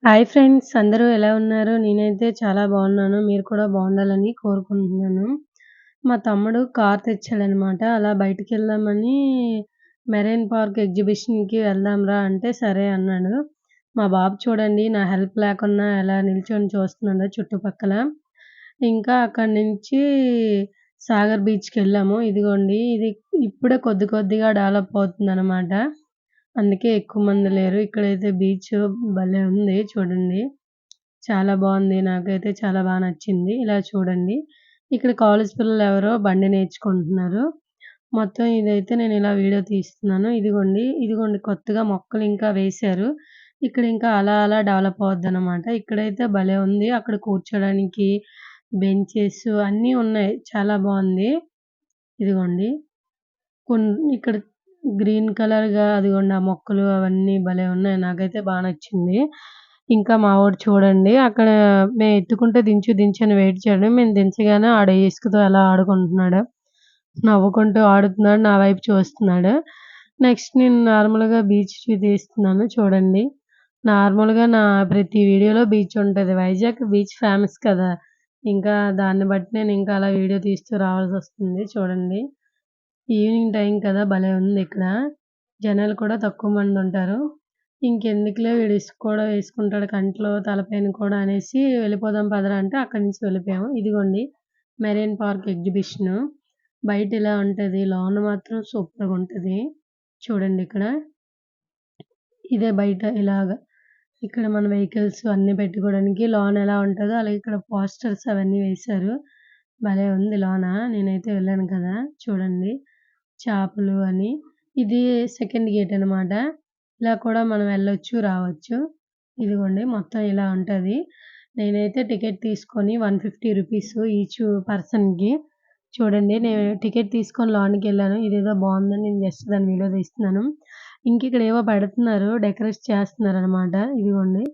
Hi friends, అందరూ ఎలా ఉన్నారు? నేనైతే చాలా బాగున్నాను. మీరు కూడా బాగుండాలని కోరుకుంటున్నాను. మా తమ్ముడు కార్ తెచ్చాడనమాట. అలా బయటికెళ్దామని మెరైన్ పార్క్ ఎగ్జిబిషన్‌కి వెళ్దాంరా అంటే సరే అన్నాడు. మా బాబు చూడండి నా హెల్ప్ లేకున్నా ఎలా నిల్చొని చూస్తున్నాడో చుట్టుపక్కల. ఇంకా అక్కడి నుంచి సాగర్ బీచ్‌కెళ్ళాము. ఇదిగోండి ఇది ఇప్పుడే కొద్ది కొద్దిగా డెవలప్ అవుతుందనమాట. అందుకే ఎక్కువ మంది లేరు. ఇక్కడైతే బీచ్ భలే ఉంది చూడండి. చాలా బావుంది. నాకైతే చాలా నచ్చింది. ఇలా చూడండి. ఇక్కడ కాలేజీ పిల్లలెవరో బండి నేర్చుకుంటున్నారు. మొత్తం ఇదైతే నేనిలా వీడియో తీస్తున్నాను. ఇదిగోండి కొత్తగా మొక్కలు ఇంకా వేశారు. ఇక్కడ ఇంకా అలా అలా డెవలప్ అవుద్దనమాట. ఇక్కడైతే భలే ఉంది. అక్కడ కూర్చోడానికి బెంచెస్ అన్నీ ఉన్నాయి. చాలా బావుంది. ఇదిగోండి. కొన్ ఇక్కడ గ్రీన్ కలర్‌గా అదిగోండి ఆ మొక్కలు అవన్నీ భలే ఉన్నాయి. నాకైతే నచ్చింది. ఇంకా మా వోడు చూడండి అక్కడ మేము ఎత్తుకుంటే దించు దించు అని వెయిట్ చేయడం. మేము దించగానే ఆడు ఇసుకతో ఎలా ఆడుకుంటున్నాడో. నవ్వుకుంటూ ఆడుతున్నాడు. నా వైపు చూస్తున్నాడు. నెక్స్ట్ నేను నార్మల్‌గా బీచ్ తీస్తున్నాను చూడండి. నార్మల్‌గా నా ప్రతి వీడియోలో బీచ్ ఉంటది. వైజాగ్ బీచ్ ఫేమస్ కదా! ఇంకా దాన్ని బట్టి నేను ఇంకా అలా వీడియో తీస్తూ రావాల్సొస్తుంది చూడండి. ఈవినింగ్ టైం కదా! భలే ఉందిక్కడ. జనాలు కూడా తక్కువ మందుంటారు. ఇంకెందుకులే వీడు ఇసుక కూడా వేసుకుంటాడు కంట్లో, తలపైన కూడా అనేసి వెళ్ళిపోదాం పదరా అంటే అక్కడి నుంచి వెళ్ళిపోయాము. ఇదిగోండి మెరైన్ పార్క్ ఎగ్జిబిషను. బయట ఇలా ఉంటది. లోన మాత్రం సూపర్‌గుంటది. చూడండిక్కడ. ఇదే బయట ఇలాగ. ఇక్కడ మన వెహికల్స్ అన్నీ పెట్టుకోవడానికి లోన ఎలా ఉంటదో అలాగే ఇక్కడ పోస్టర్స్ అవన్నీ వేశారు. భలే ఉంది లోన. నేనైతే వెళ్ళాను కదా! చూడండి. చేపలు అని. ఇది సెకండ్ గేట్ అనమాట. ఇలా కూడా మనం వెళ్ళొచ్చు, రావచ్చు. ఇదిగోండి మొత్తం ఇలా ఉంటది. నేనైతే టికెట్ తీసుకొని రూ. 150 ఈచ్ పర్సన్‌కి. చూడండి నేను టికెట్ తీసుకొని లోనకెళ్ళాను. ఇదేదో బావుందని నేను జస్ట్ దాని వీడియో తీస్తున్నాను. ఇంకిక్కడ ఏవో పెడుతున్నారు. డెకరేట్ చేస్తున్నారనమాట. ఇదిగోండి.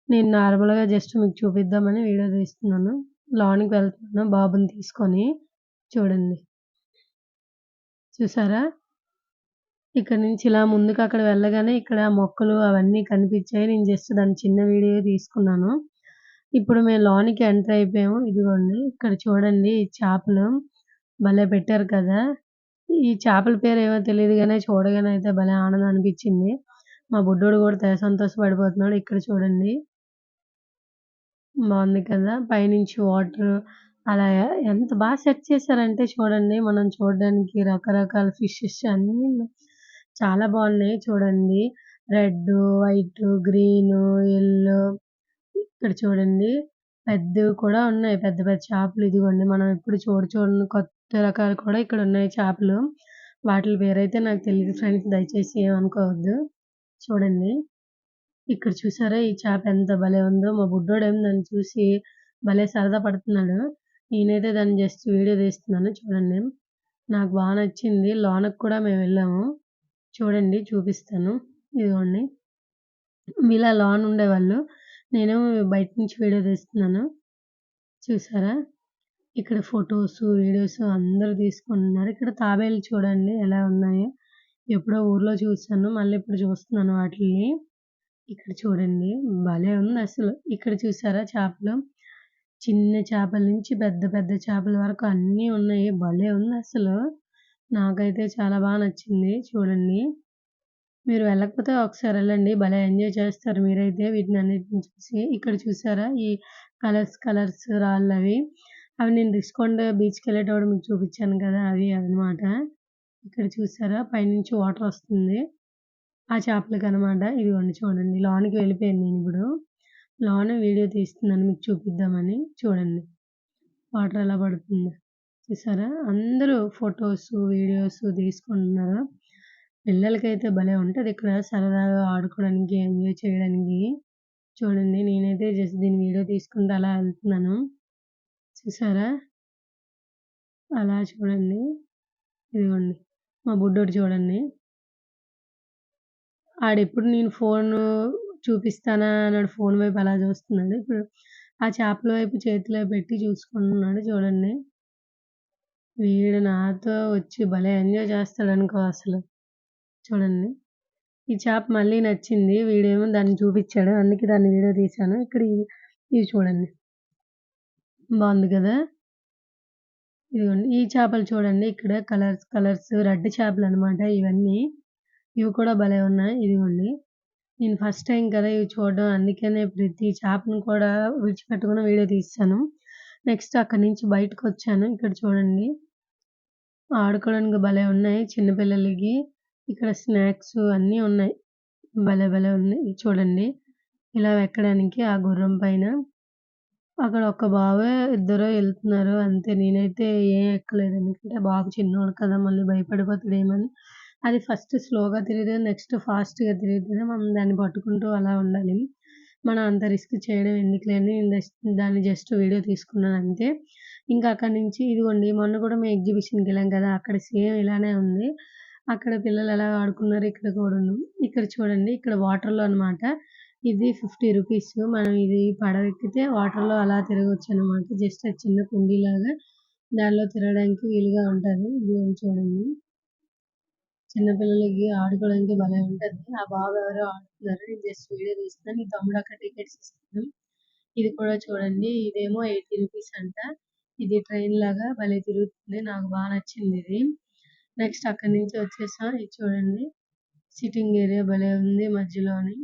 నేను నార్మల్‌గా జస్ట్ మీకు చూపిద్దామని వీడియో తీస్తున్నాను. లోనికి వెళ్తున్నాను బాబుని తీసుకొని. చూడండి. చూసారా? ఇక్కడి నుంచి ఇలా ముందుకు అక్కడ వెళ్ళగానే ఇక్కడ మొక్కలు అవన్నీ కనిపించాయి. నేను జస్ట్ దాని చిన్న వీడియో తీసుకున్నాను. ఇప్పుడు మేము లోనికి ఎంటర్ అయిపోయాము. ఇదిగోండి ఇక్కడ చూడండి ఈ చేపలు భలే పెట్టారు కదా! ఈ చేపల పేరేమో తెలీదు గానీ చూడగానే అయితే భలే ఆనందం అనిపించింది. మా బుడ్డోడు కూడా తెగ సంతోషపడిపోతున్నాడు. ఇక్కడ చూడండి. బావుంది కదా! పైనుంచి వాటరు అలా ఎంత సెట్ చేశారంటే చూడండి మనం చూడడానికి రకరకాల ఫిషెస్ అన్నీ చాలా బాగున్నాయి చూడండి. రెడ్డు, వైటు, గ్రీను, యెల్లో ఇక్కడ చూడండి పెద్దవి కూడా ఉన్నాయి. పెద్ద పెద్ద చేపలు ఇదిగోండి మనం ఎప్పుడు చూడని కొత్త రకాలు కూడా ఇక్కడ ఉన్నాయి చేపలు. వాటిలి పేరైతే నాకు తెలీదు ఫ్రెండ్స్ దయచేసి ఏమనుకోవద్దు. చూడండి. ఇక్కడ చూసారా ఈ చేప ఎంత భలే ఉందో! మా బుడ్డోడేమో దాన్ని చూసి భలే సరదా పడుతున్నాడు. నేనైతే దాన్ని జస్ట్ వీడియో తీస్తున్నాను చూడండి. నాకు నచ్చింది. లోనకి కూడా మేమెళ్ళాము. చూడండి చూపిస్తాను. ఇదిగోండి. ఇలా లోన ఉండేవాళ్ళు. నేనేమో బయట నుంచి వీడియో తీస్తున్నాను. చూసారా? ఇక్కడ ఫోటోసు, వీడియోసు అందరూ తీసుకుంటున్నారు. ఇక్కడ తాబేలు చూడండి ఎలా ఉన్నాయో. ఎప్పుడో ఊర్లో చూసాను. మళ్ళీ ఇప్పుడు చూస్తున్నాను వాటిల్ని. ఇక్కడ చూడండి భలే ఉందసలు. ఇక్కడ చూసారా చేపలు? చిన్న చేపల నుంచి పెద్ద పెద్ద చేపల వరకు అన్నీ ఉన్నాయి. భలే ఉందసలు. నాకైతే చాలా నచ్చింది. చూడండి. మీరు వెళ్ళకపోతే ఒకసారి ఎళ్ళండి. భలే ఎంజాయ్ చేస్తారు మీరైతే వీటినన్నిటిని చూసి. ఇక్కడ చూసారా ఈ కలర్స్ రాళ్ళవి. అవి నేను రిషికొండ బీచ్‌కెళ్ళేటప్పుడు మీకు చూపిచ్చాను కదా! అవి అన్నమాట. ఇక్కడ చూసారా పైనుంచి వాటర్ వస్తుంది. ఆ చేపలకనమాట. ఇదిగోండి చూడండి. లోనికి వెళ్ళిపోయాను నేనిప్పుడు. లోన వీడియో తీస్తున్నాను మీకు చూపిద్దామని. చూడండి. వాటర్ ఎలా పడుతుందో. చూసారా? అందరూ ఫోటోసు, వీడియోసు తీసుకుంటున్నారు. పిల్లలకైతే భలే ఉంటదిక్కడ సరదాగా ఆడుకోవడానికి, ఎంజాయ్ చేయడానికి. చూడండి నేనైతే జస్ట్ దీన్ని వీడియో తీసుకుంటూ అలా ఎళ్తున్నాను. చూసారా? అలా చూడండి. ఇదిగోండి. మా బుడ్డోడు చూడండి. ఆడెప్పుడు నేను ఫోను చూపిస్తానా అన్నాడు. ఫోను వైపు అలా చూస్తున్నాడు. ఇప్పుడు ఆ చేపల వైపు చేతిలో పెట్టి చూసుకుంటున్నాడు చూడండి. వీడు నాతో వచ్చి భలే ఎంజాయ్ చేస్తాడనుకో అసలు. చూడండి. ఈ చేప మళ్ళీ నచ్చింది. వీడేమో దాన్ని చూపిచ్చాడు. అందుకే దాన్ని వీడియో తీశాను. ఇక్కడ ఇవి చూడండి. బావుంది గదా! ఇదిగోండి. ఈ చేపలు చూడండి ఇక్కడ కలర్స్ రెడ్ చేపలనమాట ఇవన్నీ. ఇవి కూడా భలే ఉన్నాయి. ఇదిగోండి. నేను ఫస్ట్ టైమ్ కదా ఇవి చూడడం. అందుకనే ప్రతి చేపను కూడా విడిచిపెట్టకుండా వీడియో తీశాను. నెక్స్ట్ అక్కడి నుంచి బయటకొచ్చాను. ఇక్కడ చూడండి. ఆడుకోవడానికి భలే ఉన్నాయి చిన్న పిల్లలకి. ఇక్కడ స్నాక్స్ అన్నీ ఉన్నాయి. భలే ఉన్నాయి. ఇది చూడండి. ఇలా ఎక్కడానికి ఆ గుర్రం పైన. అక్కడ ఒక బాబు, ఇద్దరో ఎళ్తున్నారు అంతే. నేనైతే ఏం ఎక్కలేదు. ఎందుకంటే బాబు చిన్నోడు కదా! మళ్ళీ భయపడిపోతాడేమోని. అది ఫస్ట్ స్లోగా తిరుగుతది. నెక్స్ట్ ఫాస్ట్‌గా తిరుగుతది. మనం దాన్ని పట్టుకుంటూ అలా ఉండాలి. మనం అంత రిస్క్ చేయడం ఎందుకులే అని దాన్ని జస్ట్ వీడియో తీసుకున్నాను అంతే. ఇంకా అక్కడి నుంచి ఇదిగోండి మొన్న కూడా మేము ఎగ్జిబిషన్‌కెళ్ళాం కదా! అక్కడ సేమ్ ఇలానే ఉంది. అక్కడ పిల్లలు ఎలా ఆడుకున్నారు ఇక్కడ కూడాను. ఇక్కడ చూడండి ఇక్కడ వాటర్‌లో అన్నమాట. ఇది 50 రూపీస్. మనం ఇది పడవెక్కితే వాటర్‌లో అలా తిరగొచ్చనమాట. జస్ట్ అది చిన్న కుండీలాగా దానిలో తిరగడానికి వీలుగా ఉంటది. ఇదిగోండి చూడండి. చిన్న పిల్లలకి ఆడుకోవడానికి భలే ఉంటది. ఆ బాబు ఎవరో ఆడుతున్నారు. నేను జస్ట్ వీడియో తీస్తున్నాను. మీ తమ్ముడు అక్కడ టికెట్స్ ఇస్తున్నాడు. ఇది కూడా చూడండి. ఇదేమో 80 రూపీస్ అంట. ఇది ట్రైన్ లాగా భలే తిరుగుతుంది. నాకు నచ్చిందిది. నెక్స్ట్ అక్కడి నుంచి వచ్చేసాం. ఇది చూడండి. సిట్టింగ్ ఏరియా భలే ఉంది మధ్యలోని.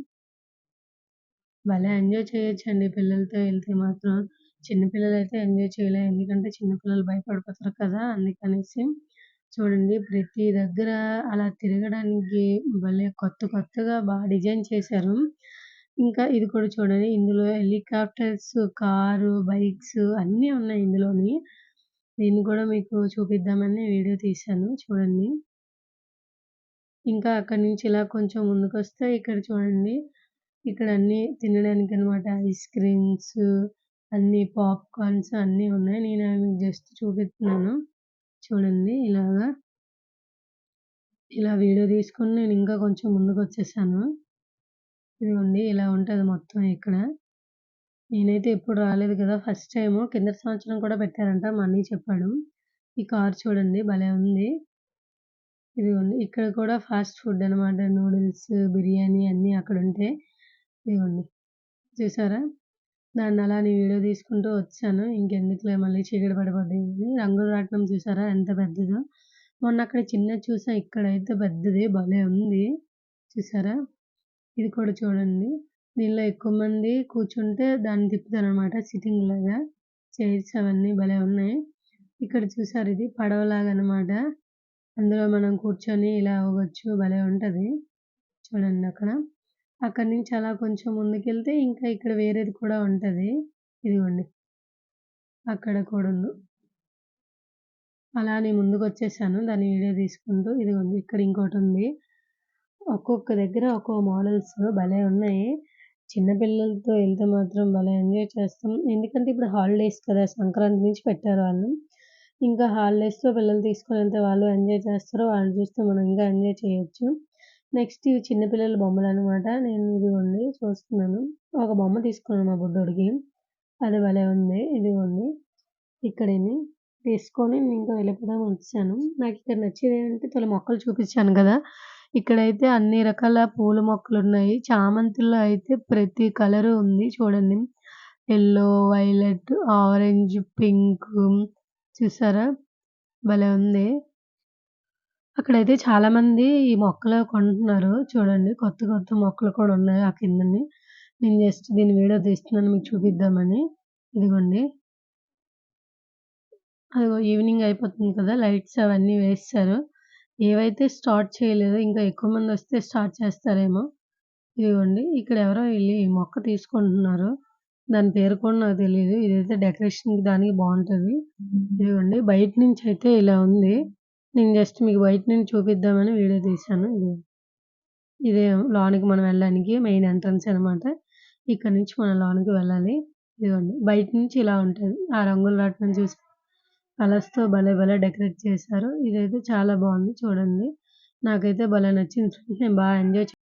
భలే ఎంజాయ్ చేయొచ్చండి పిల్లలతో ఎళ్తే మాత్రం. చిన్న పిల్లలైతే ఎంజాయ్ చేయలేరు. ఎందుకంటే చిన్న పిల్లలు భయపడిపోతారు కదా! అందుకనేసి. చూడండి ప్రతి దగ్గర అలా తిరగడానికి భలే కొత్తగా డిజైన్ చేశారు. ఇంకా ఇది కూడా చూడండి. ఇందులో హెలికాప్టర్స్, కారు, బైక్స్ అన్నీ ఉన్నాయి ఇందులోని. దీన్ని కూడా మీకు చూపిద్దామని వీడియో తీశాను చూడండి. ఇంకా అక్కడి నుంచి ఇలా కొంచెం ముందుకొస్తే ఇక్కడ చూడండి. ఇక్కడ అన్నీ తినడానికనమాట. ఐస్ క్రీమ్స్ అన్నీ పాప్‌కార్న్స్ అన్నీ ఉన్నాయి. నేను అవి మీకు జస్ట్ చూపిస్తున్నాను. చూడండి ఇలాగా. ఇలా వీడియో తీసుకొని నేను ఇంకా కొంచెం ముందుకొచ్చేసాను. ఇదిగోండి ఇలా ఉంటది మొత్తం ఇక్కడ. నేనైతే ఎప్పుడు రాలేదు కదా! First time. కిందటి సంవత్సరం కూడా పెట్టారంట మా అన్నయ్య చెప్పాడు. ఈ కార్ చూడండి భలే ఉంది. ఇదిగోండి ఇక్కడ కూడా ఫాస్ట్ ఫుడ్ అనమాట. నూడిల్స్, బిర్యానీ అన్నీ అక్కడుంటాయి. ఇదిగోండి చూసారా? దాన్నలా నేను వీడియో తీసుకుంటూ వచ్చాను. ఇంకెందుకులే మళ్ళీ చీకటి పడిపోద్ది అని. రంగుల రాట్నం చూసారా ఎంత పెద్దదో? మొన్న అక్కడ చిన్నది చూసా. ఇక్కడైతే పెద్దది భలే ఉంది. చూసారా? ఇది కూడా చూడండి. దీనిలో ఎక్కువ మంది కూర్చుంటే దాన్ని తిప్పుతారనమాట సిట్టింగ్ లాగా. చైర్స్ అవన్నీ భలే ఉన్నాయి. ఇక్కడ చూసారు ఇది పడవలాగా అనమాట. అందులో మనం కూర్చొని ఇలా ఊగొచ్చు. భలే ఉంటది. చూడండి అక్కడ. అక్కడి నుంచి అలా కొంచెం ముందుకెళ్తే ఇంకా ఇక్కడ వేరేది కూడా ఉంటది. ఇదిగోండి. అక్కడ కూడాను. అలా నేను ముందుకొచ్చేసాను. దాన్ని వీడియో తీసుకుంటూ. ఇదిగోండి ఇక్కడ ఇంకోటుంది. ఒక్కొక్క దగ్గర ఒక్కో మోడల్స్ భలే ఉన్నాయి. చిన్న పిల్లలతో ఎళ్తే మాత్రం భలే ఎంజాయ్ చేస్తాం. ఎందుకంటే ఇప్పుడు హాలిడేస్ కదా! సంక్రాంతి నుంచి పెట్టారు వాళ్ళు. ఇంకా హాలిడేస్‌లో పిల్లలు తీసుకొనెళ్తే వాళ్ళు ఎంజాయ్ చేస్తారు. వాళ్ళని చూస్తే మనం ఇంకా ఎంజాయ్ చేయొచ్చు. నెక్స్ట్ ఇవి చిన్న పిల్లల బొమ్మలనమాట. నేను ఇదిగోండి చూస్తున్నాను. ఒక బొమ్మ తీసుకున్నాను మా బుడ్డోడికి. అది భలే ఉంది. ఇదిగోండి. ఇక్కడిని తీసుకొని నేనింకా వెళ్ళిపోదామని వచ్చాను. నాకిక్కడ నచ్చేదేంటంటే మొక్కలు చూపిచ్చాను గదా! ఇక్కడైతే అన్ని రకాల పూల మొక్కలున్నాయి. చామంతుల్లో అయితే ప్రతి కలరు ఉంది చూడండి. యెల్లో, వైలెట్, ఆరెంజ్, పింకు చూసారా? భలే ఉంది. అక్కడైతే చాలామంది ఈ మొక్కలు కొంటున్నారు. చూడండి కొత్త మొక్కలు కూడా ఉన్నాయి ఆ కిందనే. నేను జస్ట్ దీన్ని వీడియో తీస్తున్నాను మీకు చూపిద్దామని. ఇదిగోండి. అదిగో ఈవినింగ్ అయిపోతుంది కదా! లైట్స్ అవన్నీ వేసేశారు. ఏవైతే స్టార్ట్ చేయలేదో ఇంకా ఎక్కువ మందొస్తే స్టార్ట్ చేస్తారేమో. ఇదిగోండి ఇక్కడ ఎవరో ఎళ్లి ఈ మొక్క తీసుకుంటున్నారు. దాని పేరు కూడా నాకు తెలీదు. ఇదైతే డెకరేషన్‌కి దానికి బావుంటది. ఇదిగోండి బయట నుంచయితే ఇలా ఉంది. నేను జస్ట్ మీకు బయట నుంచి చూపిద్దామని వీడియో తీశాను. ఇదే లోనికి మనం వెళ్ళడానికి మెయిన్ ఎంట్రన్స్ అనమాట. ఇక్కడి నుంచి మనం లోనికి వెళ్ళాలి. ఇదిగోండి బయట నుంచి ఇలా ఉంటది. ఆ రంగుల రాట్నం చూసి కలర్స్‌తో భలే డెకరేట్ చేశారు. ఇదైతే చాలా బావుంది చూడండి. నాకైతే భలే నచ్చింది ఫ్రెండ్స్. నేను ఎంజాయ్